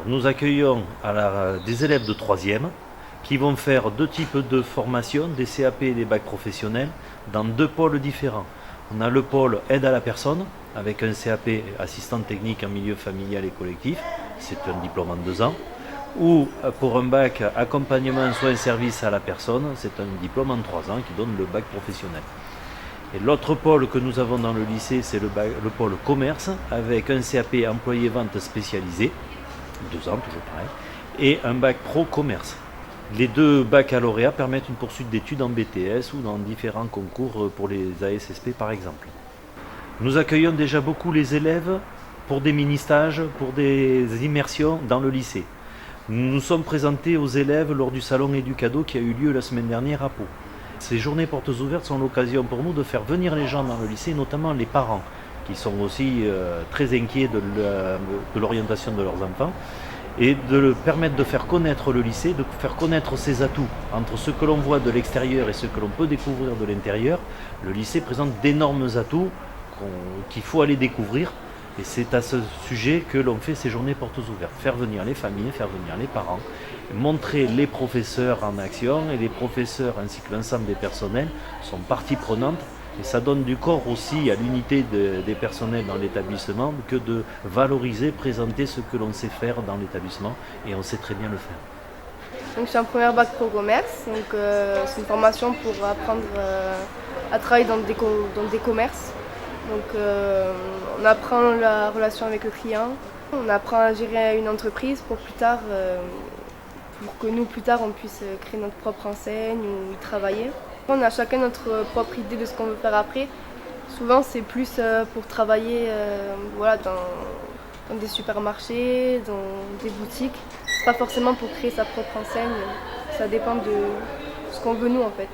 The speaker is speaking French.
nous accueillons des élèves de 3e qui vont faire deux types de formations, des CAP et des bacs professionnels, dans deux pôles différents. On a le pôle aide à la personne, avec un CAP assistant technique en milieu familial et collectif, c'est un diplôme en 2 ans, ou pour un bac accompagnement soins service à la personne, c'est un diplôme en 3 ans qui donne le bac professionnel. Et l'autre pôle que nous avons dans le lycée, c'est le pôle commerce, avec un CAP employé-vente spécialisé, 2 ans toujours pareil, et un bac pro commerce. Les deux baccalauréats permettent une poursuite d'études en BTS ou dans différents concours pour les ASSP par exemple. Nous accueillons déjà beaucoup les élèves pour des mini-stages, pour des immersions dans le lycée. Nous nous sommes présentés aux élèves lors du salon Educado qui a eu lieu la semaine dernière à Pau. Ces journées portes ouvertes sont l'occasion pour nous de faire venir les gens dans le lycée, notamment les parents, qui sont aussi très inquiets de l'orientation de leurs enfants, et de leur permettre de faire connaître le lycée, de faire connaître ses atouts. Entre ce que l'on voit de l'extérieur et ce que l'on peut découvrir de l'intérieur, le lycée présente d'énormes atouts qu'il faut aller découvrir. Et c'est à ce sujet que l'on fait ces journées portes ouvertes. Faire venir les familles, faire venir les parents, montrer les professeurs en action, et les professeurs ainsi que l'ensemble des personnels sont partie prenante. Et ça donne du corps aussi à l'unité des personnels dans l'établissement que de valoriser, présenter ce que l'on sait faire dans l'établissement, et on sait très bien le faire. Donc, je suis en première bac pro commerce, donc c'est une formation pour apprendre à travailler dans des commerces. Donc on apprend la relation avec le client, on apprend à gérer une entreprise pour plus tard, pour que nous plus tard on puisse créer notre propre enseigne ou y travailler. On a chacun notre propre idée de ce qu'on veut faire après. Souvent c'est plus pour travailler dans des supermarchés, dans des boutiques. C'est pas forcément pour créer sa propre enseigne, ça dépend de ce qu'on veut nous en fait.